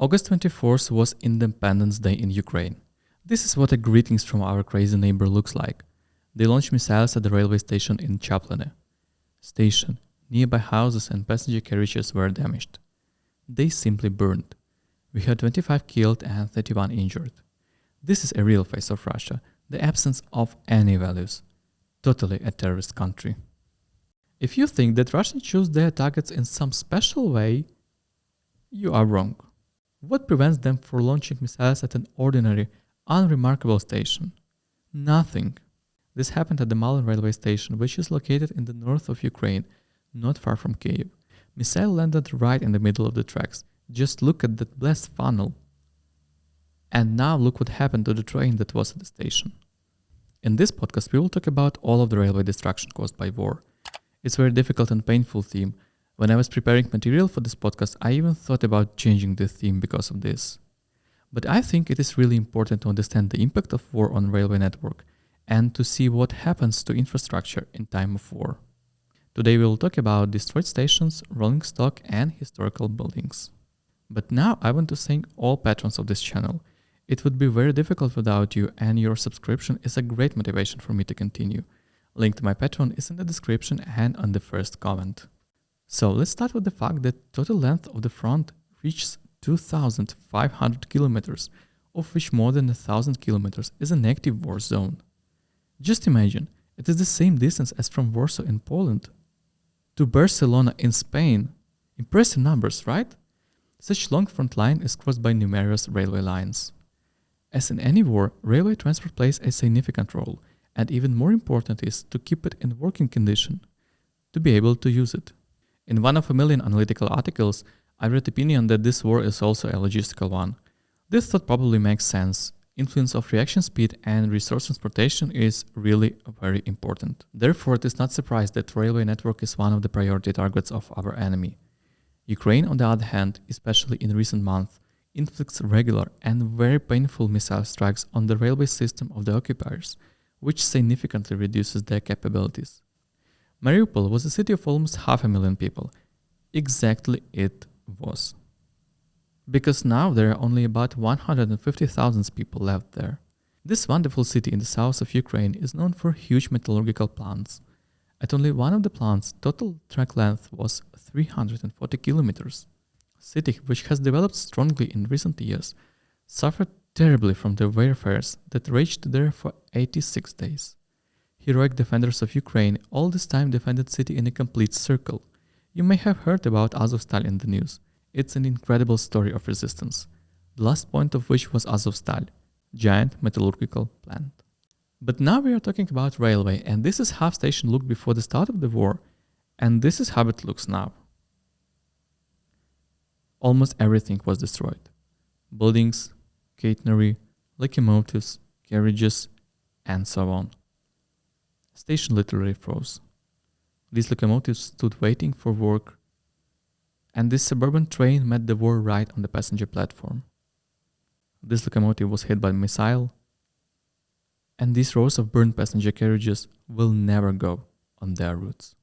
August 24th was Independence Day in Ukraine. This is what a greetings from our crazy neighbor looks like. They launched missiles at the railway station in Chaplin. Station, nearby houses and passenger carriages were damaged. They simply burned. We had 25 killed and 31 injured. This is a real face of Russia, the absence of any values. Totally a terrorist country. If you think that Russians choose their targets in some special way, you are wrong. What prevents them from launching missiles at an ordinary, unremarkable station? Nothing. This happened at the Malin railway station, which is located in the north of Ukraine, not far from Kyiv. Missile landed right in the middle of the tracks. Just look at that blast funnel. And now look what happened to the train that was at the station. In this podcast, we will talk about all of the railway destruction caused by war. It's a very difficult and painful theme. When I was preparing material for this podcast, I even thought about changing the theme because of this. But I think it is really important to understand the impact of war on railway network and to see what happens to infrastructure in time of war. Today we will talk about destroyed stations, rolling stock, and historical buildings. But now I want to thank all patrons of this channel. It would be very difficult without you, and your subscription is a great motivation for me to continue. Link to my Patreon is in the description and on the first comment. So let's start with the fact that total length of the front reaches 2,500 kilometers, of which more than 1,000 kilometers is an active war zone. Just imagine, it is the same distance as from Warsaw in Poland to Barcelona in Spain. Impressive numbers, right? Such long front line is crossed by numerous railway lines. As in any war, railway transport plays a significant role, and even more important is to keep it in working condition, to be able to use it. In one of a million analytical articles, I read opinion that this war is also a logistical one. This thought probably makes sense. Influence of reaction speed and resource transportation is really very important. Therefore, it is not surprised that railway network is one of the priority targets of our enemy. Ukraine, on the other hand, especially in recent months, inflicts regular and very painful missile strikes on the railway system of the occupiers, which significantly reduces their capabilities. Mariupol was a city of almost 500,000 people. Exactly it was. Because now there are only about 150,000 people left there. This wonderful city in the south of Ukraine is known for huge metallurgical plants. At only one of the plants, total track length was 340 kilometers. City, which has developed strongly in recent years, suffered terribly from the warfares that raged there for 86 days. Heroic defenders of Ukraine all this time defended city in a complete circle. You may have heard about Azovstal in the news. It's an incredible story of resistance, the last point of which was Azovstal, giant metallurgical plant. But now we are talking about railway, and this is how station looked before the start of the war, and this is how it looks now. Almost everything was destroyed. Buildings, catenary, locomotives, carriages, and so on. Station literally froze. These locomotives stood waiting for work, and this suburban train met the war right on the passenger platform. This locomotive was hit by a missile, and these rows of burned passenger carriages will never go on their routes.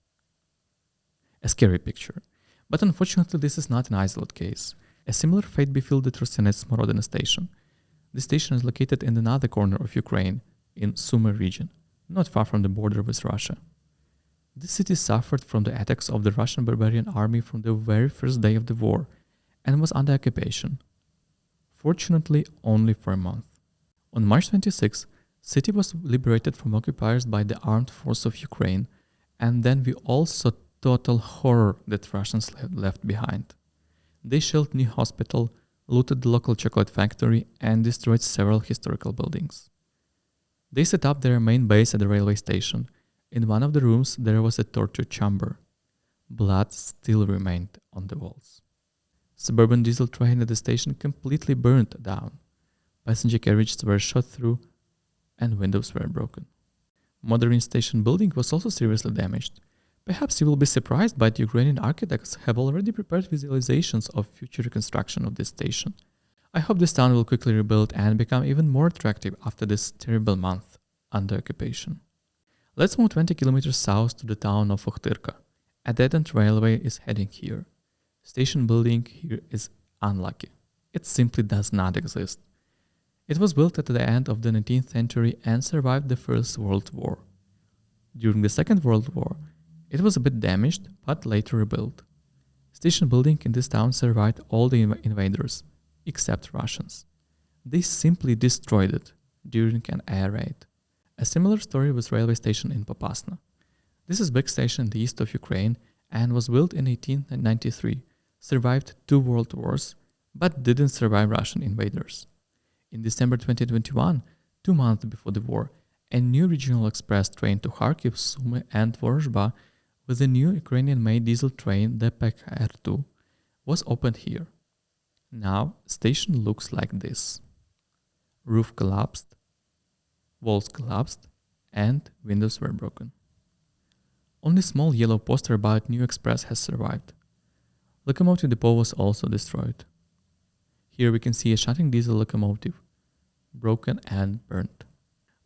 A scary picture, but unfortunately this is not an isolated case. A similar fate befell the Trostianets Smorodina station. This station is located in another corner of Ukraine, in Sumna region, not far from the border with Russia. This city suffered from the attacks of the Russian barbarian army from the very first day of the war and was under occupation. Fortunately, only for a month. On March 26, city was liberated from occupiers by the armed force of Ukraine, and then we all saw total horror that Russians left behind. They shelled new hospital, looted the local chocolate factory, and destroyed several historical buildings. They set up their main base at the railway station. In one of the rooms there was a torture chamber. Blood still remained on the walls. Suburban diesel train at the station completely burned down. Passenger carriages were shot through and windows were broken. Modern station building was also seriously damaged. Perhaps you will be surprised, but Ukrainian architects have already prepared visualizations of future reconstruction of this station. I hope this town will quickly rebuild and become even more attractive after this terrible month under occupation. Let's move 20 kilometers south to the town of Ohtyrka. A dead-end railway is heading here. Station building here is unlucky. It simply does not exist. It was built at the end of the 19th century and survived the First World War. During the Second World War, it was a bit damaged, but later rebuilt. Station building in this town survived all the invaders, except Russians. They simply destroyed it during an air raid. A similar story with railway station in Popasna. This is a big station in the east of Ukraine and was built in 1893, survived 2 world wars, but didn't survive Russian invaders. In December 2021, 2 months before the war, a new regional express train to Kharkiv, Sumna and Важливо with a new Ukrainian-made diesel train, the PKR2, was opened here. Now, station looks like this. Roof collapsed, walls collapsed, and windows were broken. Only small yellow poster about new express has survived. Locomotive depot was also destroyed. Here we can see a shunting diesel locomotive, broken and burnt.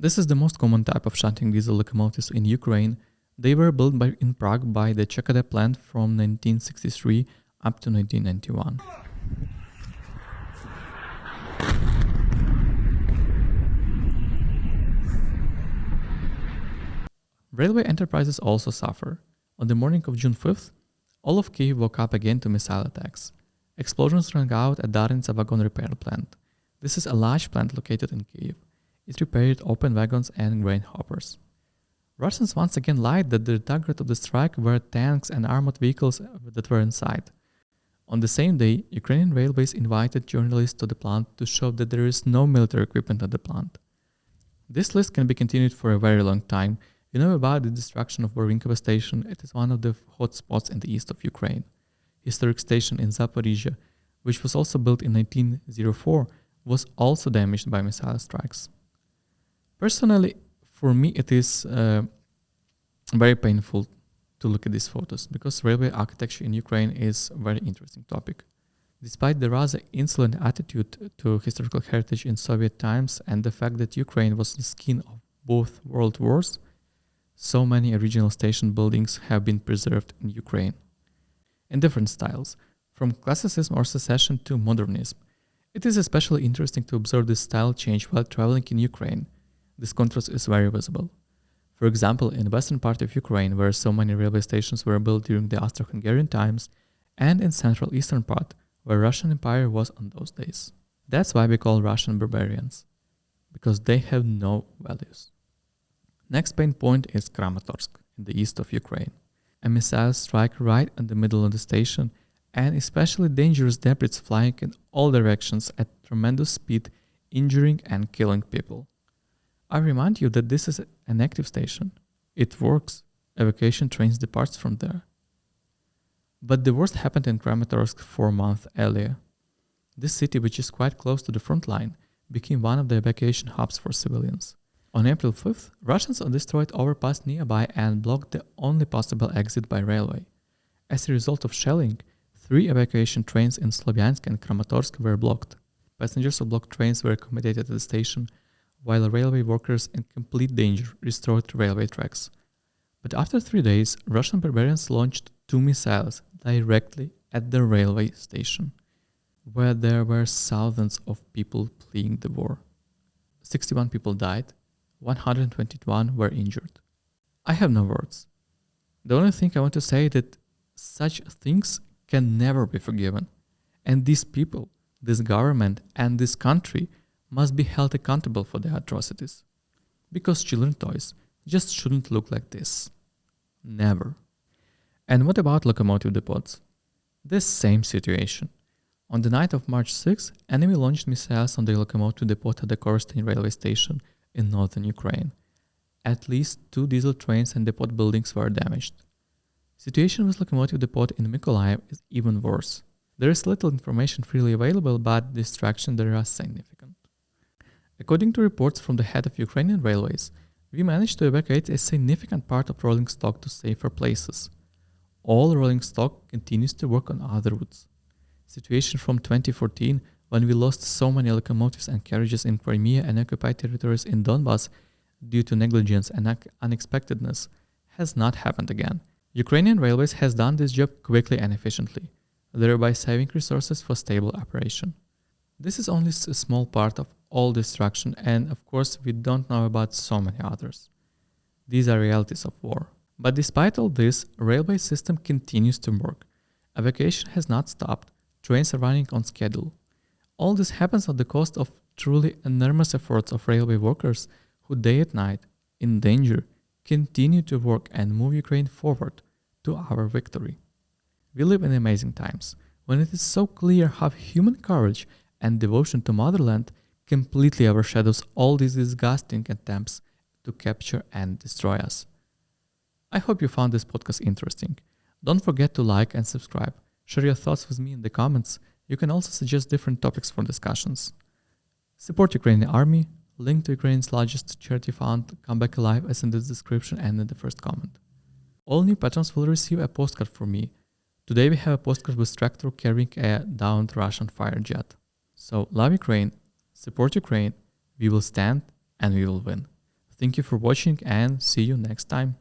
This is the most common type of shunting diesel locomotives in Ukraine. They were built in Prague by the Chekade plant from 1963 up to 1991. Railway enterprises also suffer. On the morning of June 5th, all of Kyiv woke up again to missile attacks. Explosions rang out at Darnica wagon repair plant. This is a large plant located in Kyiv. It repaired open wagons and grain hoppers. Russians once again lied that the target of the strike were tanks and armored vehicles that were inside. On the same day, Ukrainian Railways invited journalists to the plant to show that there is no military equipment at the plant. This list can be continued for a very long time. You know about the destruction of Borinkovo station. It is one of the hot spots in the east of Ukraine. Historic station in Zaporizhia, which was also built in 1904, was also damaged by missile strikes. Personally, for me, it is very painful to look at these photos because railway architecture in Ukraine is a very interesting topic. Despite the rather insolent attitude to historical heritage in Soviet times and the fact that Ukraine was the skin of both world wars, so many original station buildings have been preserved in Ukraine. In different styles, from classicism or secession to modernism. It is especially interesting to observe this style change while traveling in Ukraine. This contrast is very visible. For example, in the western part of Ukraine, where so many railway stations were built during the Austro-Hungarian times, and in central eastern part, where Russian Empire was on those days. That's why we call Russian barbarians, because they have no values. Next pain point is Kramatorsk, in the east of Ukraine. A missile strike right in the middle of the station, and especially dangerous debris flying in all directions at tremendous speed, injuring and killing people. I remind you that this is an active station. It works. Evacuation trains departs from there. But the worst happened in Kramatorsk 4 months earlier. This city, which is quite close to the front line, became one of the evacuation hubs for civilians. On April 5th, Russians destroyed overpass nearby and blocked the only possible exit by railway. As a result of shelling, 3 evacuation trains in Slovyansk and Kramatorsk were blocked. Passengers of blocked trains were accommodated at the station, while railway workers in complete danger restored railway tracks. But after 3 days, Russian barbarians launched 2 missiles directly at the railway station, where there were thousands of people fleeing the war. 61 people died, 121 were injured. I have no words. The only thing I want to say is that such things can never be forgiven. And these people, this government, and this country must be held accountable for their atrocities. Because children's toys just shouldn't look like this. Never. And what about locomotive depots? The same situation. On the night of March 6, enemy launched missiles on the locomotive depot at the Korostyn railway station in northern Ukraine. At least 2 diesel trains and depot buildings were damaged. Situation with locomotive depot in Mykolaiv is even worse. There is little information freely available, but destruction there are significant. According to reports from the head of Ukrainian Railways, we managed to evacuate a significant part of rolling stock to safer places. All rolling stock continues to work on other routes. Situation from 2014, when we lost so many locomotives and carriages in Crimea and occupied territories in Donbass due to negligence and unexpectedness, has not happened again. Ukrainian Railways has done this job quickly and efficiently, thereby saving resources for stable operation. This is only a small part of all destruction, and of course we don't know about so many others. These are realities of war. But despite all this, railway system continues to work. Evacuation has not stopped. Trains are running on schedule. All this happens at the cost of truly enormous efforts of railway workers who day and night, in danger, continue to work and move Ukraine forward to our victory. We live in amazing times, when it is so clear how human courage and devotion to motherland completely overshadows all these disgusting attempts to capture and destroy us. I hope you found this podcast interesting. Don't forget to like and subscribe. Share your thoughts with me in the comments. You can also suggest different topics for discussions. Support Ukrainian Army. Link to Ukraine's largest charity fund, Come Back Alive, is in the description and in the first comment. All new patrons will receive a postcard from me. Today we have a postcard with tractor carrying a downed Russian fighter jet. So love Ukraine, support Ukraine, we will stand and we will win. Thank you for watching and see you next time.